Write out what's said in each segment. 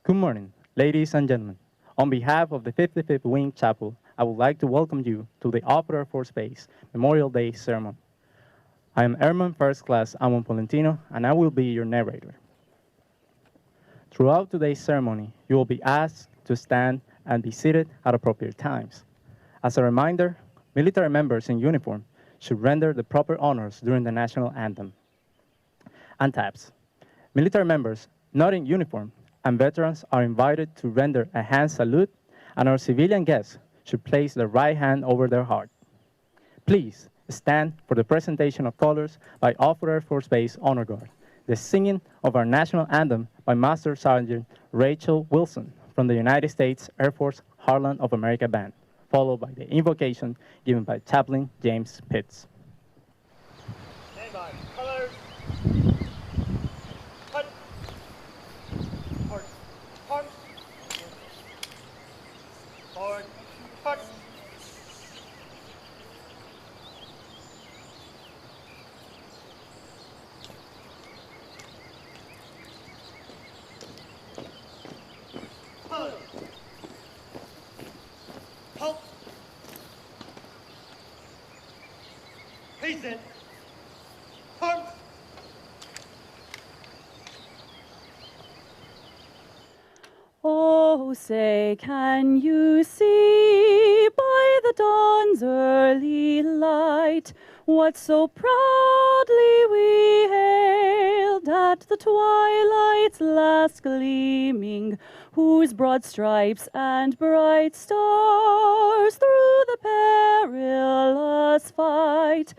Good morning, ladies and gentlemen. On behalf of the 55th Wing Chapel, I would like to welcome you to the Offutt Air Force Base Memorial Day ceremony. I am Airman First Class Amon Polentino, and I will be your narrator. Throughout today's ceremony, you will be asked to stand and be seated at appropriate times. As a reminder, military members in uniform should render the proper honors during the national anthem. And taps. Military members not in uniform and veterans are invited to render a hand salute, and our civilian guests should place their right hand over their heart. Please stand for the presentation of colors by Offutt Air Force Base Honor Guard, the singing of our national anthem by Master Sergeant Rachel Wilson from the United States Air Force Heartland of America Band, followed by the invocation given by Chaplain James Pitts. Stand by. Colors. Cut. Forward. Forward. Forward. Cut. Colors. Halt. Hasten. Arms. Oh, say, can you see by the dawn's early light what so proudly we hailed at the twilight's last gleaming, whose broad stripes and bright stars through the perilous fight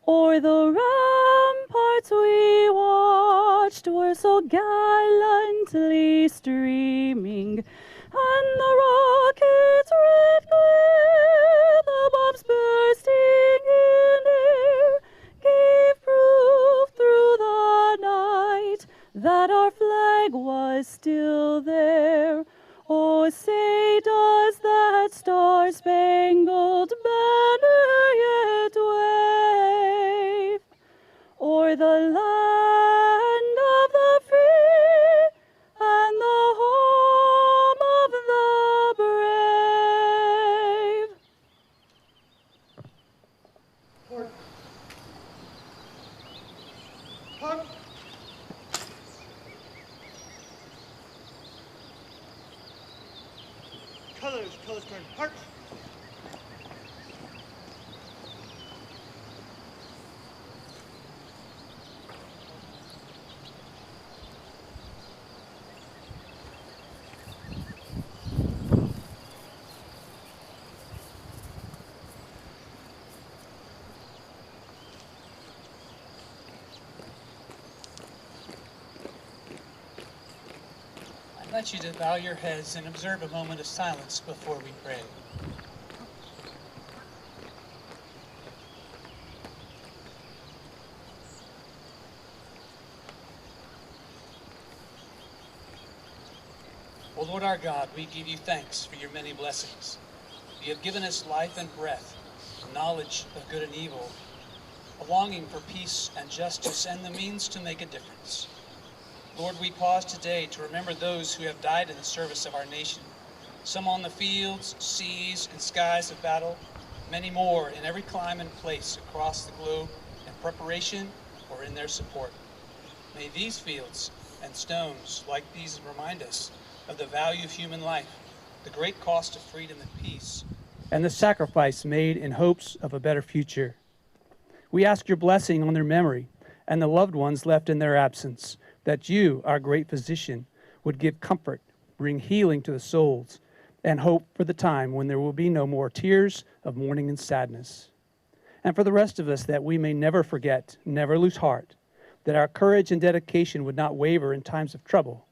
o'er the ramparts we watched were so gallantly streaming, and the rockets' red glare, the bombs bursting in air, gave proof through the night that our flag was still there. Oh, say, does that star-spangled banner yet wave o'er the land of the free and the home of the brave? Forward. Halt. Colors turn. March. I invite you to bow your heads and observe a moment of silence before we pray. O Lord our God, we give you thanks for your many blessings. You have given us life and breath, knowledge of good and evil, a longing for peace and justice, and the means to make a difference. Lord, we pause today to remember those who have died in the service of our nation, some on the fields, seas, and skies of battle, many more in every clime and place across the globe in preparation or in their support. May these fields and stones like these remind us of the value of human life, the great cost of freedom and peace, and the sacrifice made in hopes of a better future. We ask your blessing on their memory and the loved ones left in their absence, that you, our great physician, would give comfort, bring healing to the souls, and hope for the time when there will be no more tears of mourning and sadness. And for the rest of us, that we may never forget, never lose heart, that our courage and dedication would not waver in times of trouble.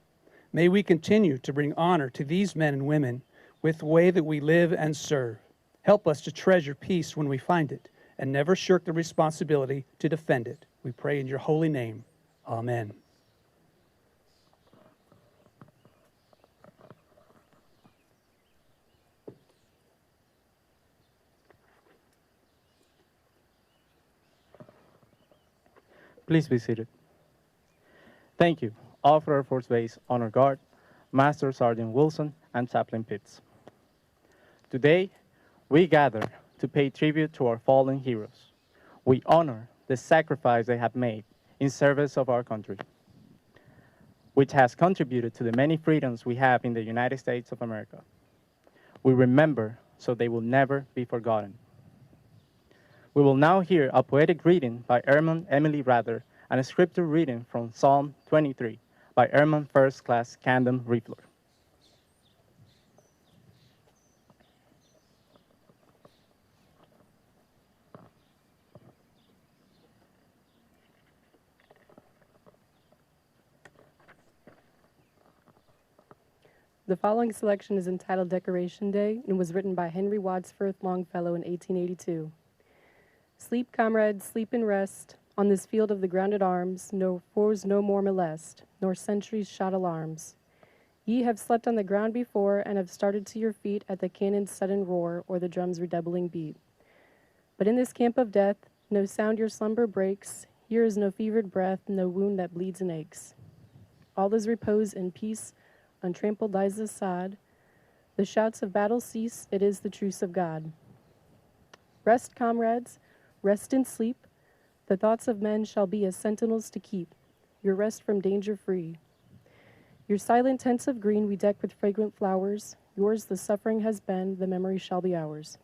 May we continue to bring honor to these men and women with the way that we live and serve. Help us to treasure peace when we find it, and never shirk the responsibility to defend it. We pray in your holy name. Amen. Please be seated. Thank you, Offutt Air Force Base Honor Guard, Master Sergeant Wilson, and Chaplain Pitts. Today, we gather to pay tribute to our fallen heroes. We honor the sacrifice they have made in service of our country, which has contributed to the many freedoms we have in the United States of America. We remember so they will never be forgotten. We will now hear a poetic reading by Airman Emily Rather and a scripture reading from Psalm 23 by Airman First Class Camden Riefler. The following selection is entitled Decoration Day and was written by Henry Wadsworth Longfellow in 1882. Sleep, comrades, sleep and rest. On this field of the grounded arms, no foes no more molest, nor sentries shot alarms. Ye have slept on the ground before, and have started to your feet at the cannon's sudden roar, or the drum's redoubling beat. But in this camp of death, no sound your slumber breaks. Here is no fevered breath, no wound that bleeds and aches. All is repose and peace, untrampled lies the sod. The shouts of battle cease, it is the truce of God. Rest, comrades, rest in sleep. The thoughts of men shall be as sentinels to keep your rest from danger free. Your silent tents of green we deck with fragrant flowers. Yours the suffering has been, the memory shall be ours.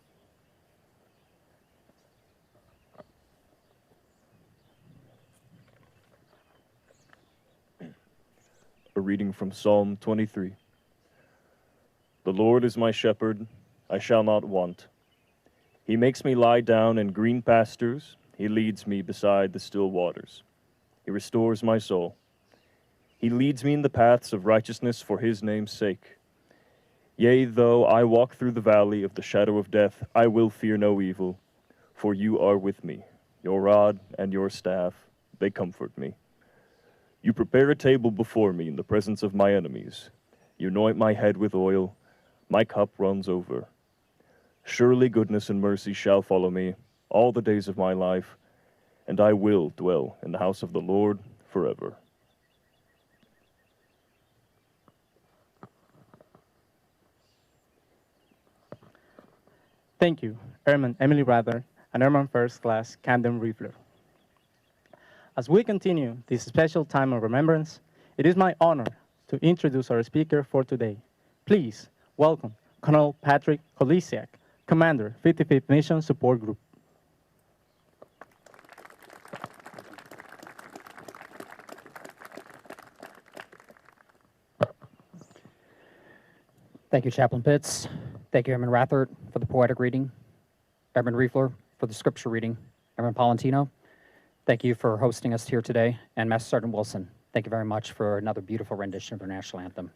A reading from Psalm 23. The Lord is my shepherd, I shall not want. He makes me lie down in green pastures. He leads me beside the still waters. He restores my soul. He leads me in the paths of righteousness for his name's sake. Yea, though I walk through the valley of the shadow of death, I will fear no evil, for you are with me. Your rod and your staff, they comfort me. You prepare a table before me in the presence of my enemies. You anoint my head with oil. My cup runs over. Surely goodness and mercy shall follow me all the days of my life, and I will dwell in the house of the Lord forever. Thank you, Airman Emily Rather and Airman First Class Camden Riefler. As we continue this special time of remembrance, it is my honor to introduce our speaker for today. Please welcome Colonel Patrick Kolisiak, Commander, 55th Mission Support Group. Thank you, Chaplain Pitts. Thank you, Airman Rathert, for the poetic reading. Airman Riefler for the scripture reading. Airman Palantino, thank you for hosting us here today. And Master Sergeant Wilson, thank you very much for another beautiful rendition of our national anthem.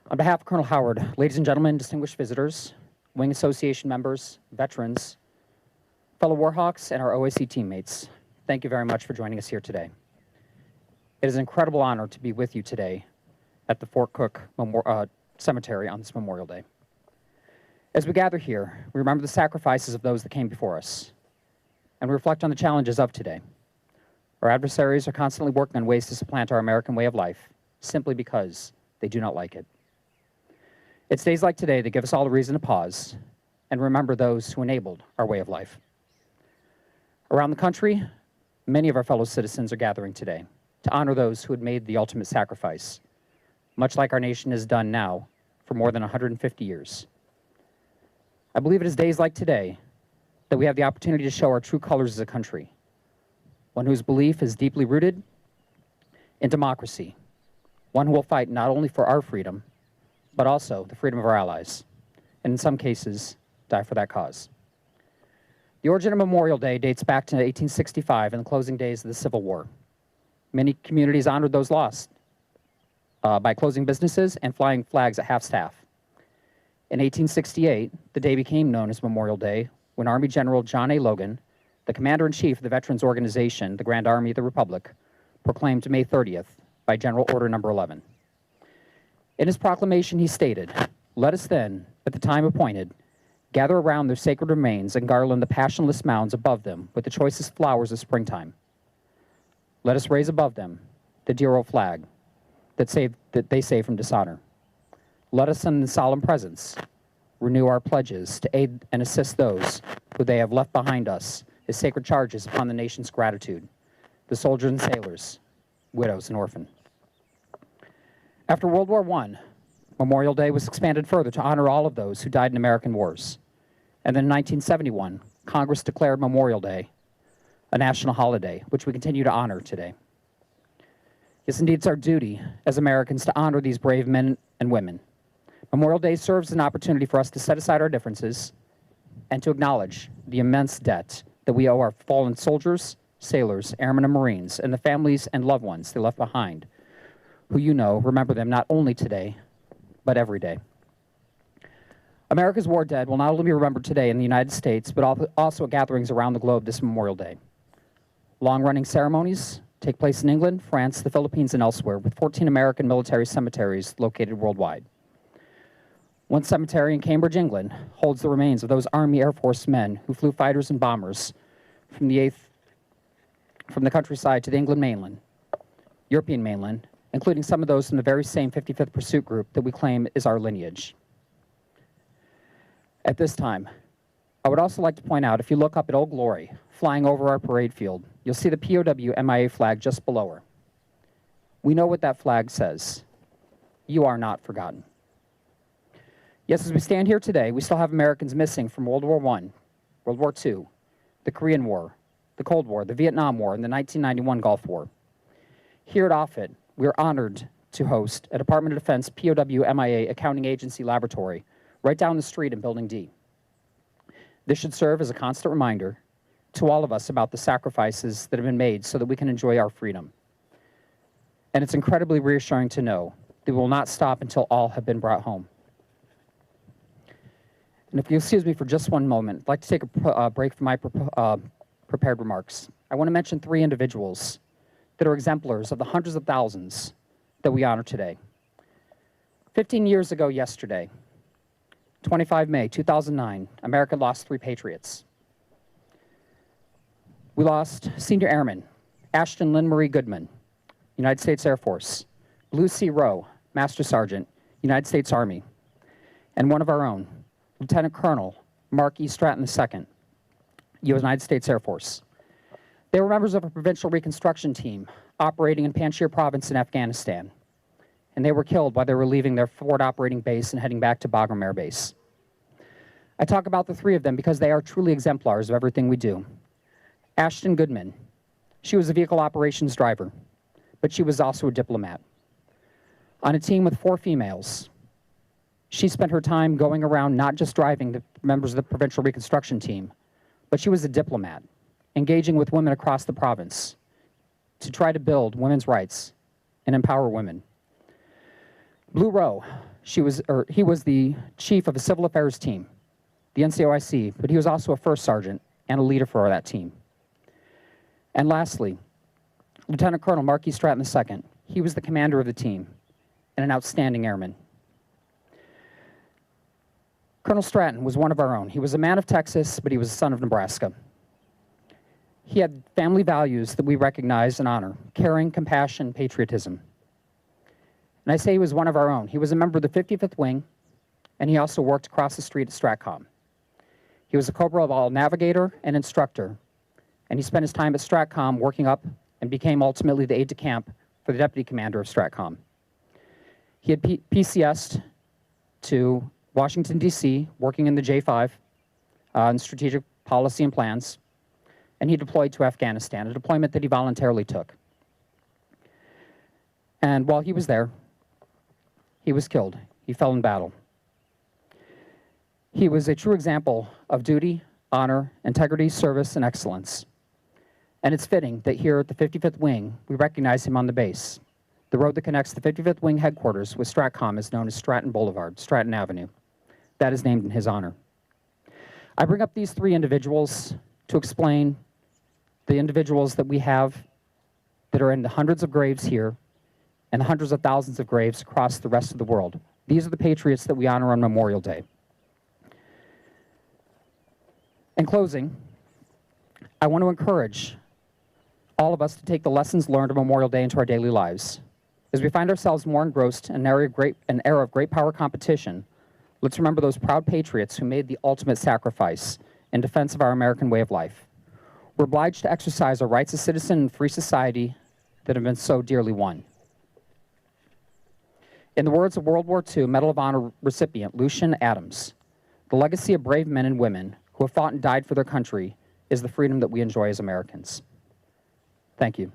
On behalf of Colonel Howard, ladies and gentlemen, distinguished visitors, Wing Association members, veterans, fellow Warhawks, and our OAC teammates, thank you very much for joining us here today. It is an incredible honor to be with you today at the Fort Cook Cemetery on this Memorial Day. As we gather here, we remember the sacrifices of those that came before us, and we reflect on the challenges of today. Our adversaries are constantly working on ways to supplant our American way of life, simply because they do not like it. It's days like today that give us all a reason to pause and remember those who enabled our way of life. Around the country, many of our fellow citizens are gathering today to honor those who had made the ultimate sacrifice, much like our nation has done now for more than 150 years. I believe it is days like today that we have the opportunity to show our true colors as a country, one whose belief is deeply rooted in democracy, one who will fight not only for our freedom, but also the freedom of our allies, and in some cases, die for that cause. The origin of Memorial Day dates back to 1865 and the closing days of the Civil War. Many communities honored those lost by closing businesses and flying flags at half-staff. In 1868, the day became known as Memorial Day when Army General John A. Logan, the Commander-in-Chief of the Veterans Organization, the Grand Army of the Republic, proclaimed May 30th by General Order Number 11. In his proclamation, he stated, "Let us then, at the time appointed, gather around their sacred remains and garland the passionless mounds above them with the choicest flowers of springtime. Let us raise above them the dear old flag that they save from dishonor. Let us in the solemn presence renew our pledges to aid and assist those who they have left behind us as sacred charges upon the nation's gratitude, the soldiers and sailors, widows and orphans. After World War I, Memorial Day was expanded further to honor all of those who died in American wars. And then in 1971, Congress declared Memorial Day a national holiday, which we continue to honor today. Yes, indeed, it's our duty as Americans to honor these brave men and women. Memorial Day serves as an opportunity for us to set aside our differences and to acknowledge the immense debt that we owe our fallen soldiers, sailors, airmen, and Marines, and the families and loved ones they left behind, who you know remember them not only today, but every day. America's war dead will not only be remembered today in the United States, but also at gatherings around the globe this Memorial Day. Long-running ceremonies take place in England, France, the Philippines, and elsewhere, with 14 American military cemeteries located worldwide. One cemetery in Cambridge, England, holds the remains of those Army Air Force men who flew fighters and bombers from the countryside to the England mainland, European mainland, including some of those from the very same 55th Pursuit Group that we claim is our lineage. At this time, I would also like to point out, if you look up at Old Glory, flying over our parade field, you'll see the POW MIA flag just below her. We know what that flag says. You are not forgotten. Yes, as we stand here today, we still have Americans missing from World War I, World War II, the Korean War, the Cold War, the Vietnam War, and the 1991 Gulf War. Here at Offutt, we are honored to host a Department of Defense POW MIA Accounting Agency laboratory right down the street in Building D. This should serve as a constant reminder to all of us about the sacrifices that have been made so that we can enjoy our freedom. And it's incredibly reassuring to know that we will not stop until all have been brought home. And if you'll excuse me for just one moment, I'd like to take a break from my prepared remarks. I want to mention 3 individuals that are exemplars of the hundreds of thousands that we honor today. 15 years ago yesterday, 25 May 2009, America lost 3 patriots. We lost Senior Airman Ashton Lynn Marie Goodman, United States Air Force, Blue C. Rowe, Master Sergeant, United States Army, and one of our own, Lieutenant Colonel Mark E. Stratton II, United States Air Force. They were members of a provincial reconstruction team operating in Panjshir Province in Afghanistan, and they were killed while they were leaving their forward operating base and heading back to Bagram Air Base. I talk about the 3 of them because they are truly exemplars of everything we do. Ashton Goodman, she was a vehicle operations driver, but she was also a diplomat. On a team with 4 females, she spent her time going around not just driving the members of the provincial reconstruction team, but she was a diplomat, engaging with women across the province to try to build women's rights and empower women. Blue Rowe, he was the chief of a civil affairs team, the NCOIC, but he was also a first sergeant and a leader for that team. And lastly, Lieutenant Colonel Mark E. Stratton II, he was the commander of the team and an outstanding airman. Colonel Stratton was one of our own. He was a man of Texas, but he was a son of Nebraska. He had family values that we recognize and honor: caring, compassion, patriotism. And I say he was one of our own. He was a member of the 55th Wing, and he also worked across the street at STRATCOM. He was a Cobra Ball navigator and instructor, and he spent his time at STRATCOM working up and became ultimately the aide-de-camp for the deputy commander of STRATCOM. He had PCS'd to Washington, D.C., working in the J5 in strategic policy and plans, and he deployed to Afghanistan, a deployment that he voluntarily took. And while he was there, he was killed. He fell in battle. He was a true example of duty, honor, integrity, service, and excellence. And it's fitting that here at the 55th Wing, we recognize him on the base. The road that connects the 55th Wing headquarters with STRATCOM is known as Stratton Boulevard, Stratton Avenue. That is named in his honor. I bring up these 3 individuals to explain the individuals that we have that are in the hundreds of graves here and the hundreds of thousands of graves across the rest of the world. These are the patriots that we honor on Memorial Day. In closing, I want to encourage all of us to take the lessons learned on Memorial Day into our daily lives. As we find ourselves more engrossed in an era of great power competition, let's remember those proud patriots who made the ultimate sacrifice in defense of our American way of life. We're obliged to exercise our rights as citizens in a free society that have been so dearly won. In the words of World War II Medal of Honor recipient Lucian Adams, the legacy of brave men and women who have fought and died for their country is the freedom that we enjoy as Americans. Thank you.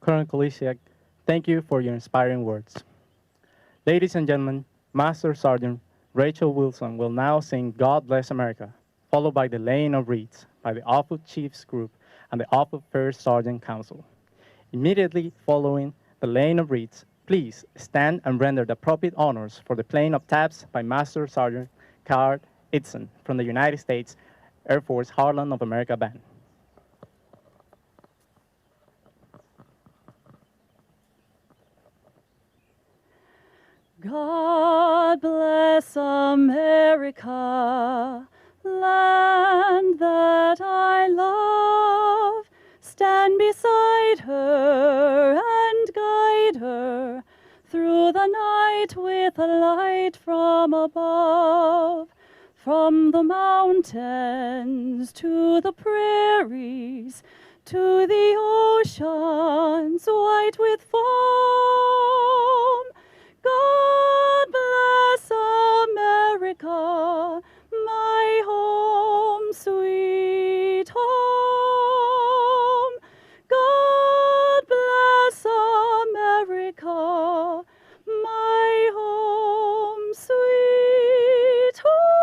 Colonel Kolisiak, thank you for your inspiring words. Ladies and gentlemen, Master Sergeant Rachel Wilson will now sing God Bless America, followed by the laying of wreaths by the Offutt Chiefs Group and the Offutt First Sergeant Council. Immediately following the laying of wreaths, please stand and render the appropriate honors for the playing of taps by Master Sergeant Carl Idson from the United States Air Force Heartland of America Band. God bless America, land that I love. Stand beside her and guide her through the night with a light from above. From the mountains to the prairies, to the oceans white with foam. God bless America, my home, sweet home. God bless America, my home, sweet home.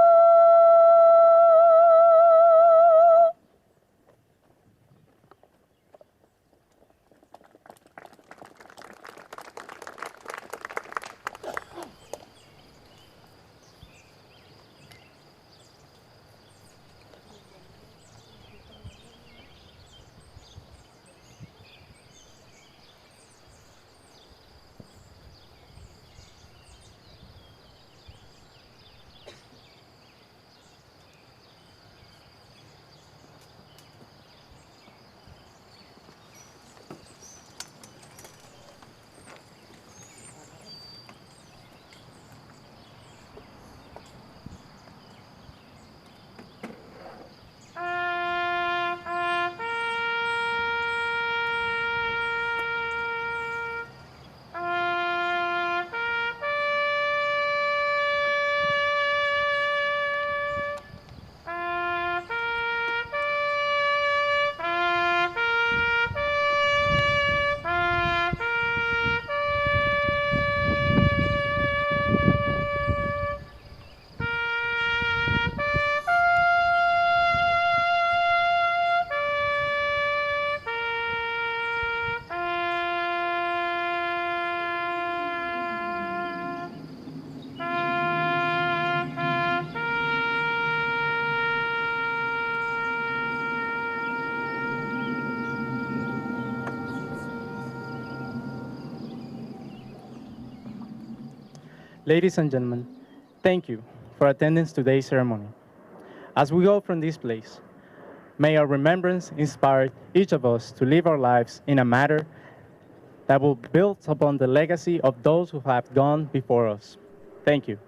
Ladies and gentlemen, thank you for attending today's ceremony. As we go from this place, may our remembrance inspire each of us to live our lives in a manner that will build upon the legacy of those who have gone before us. Thank you.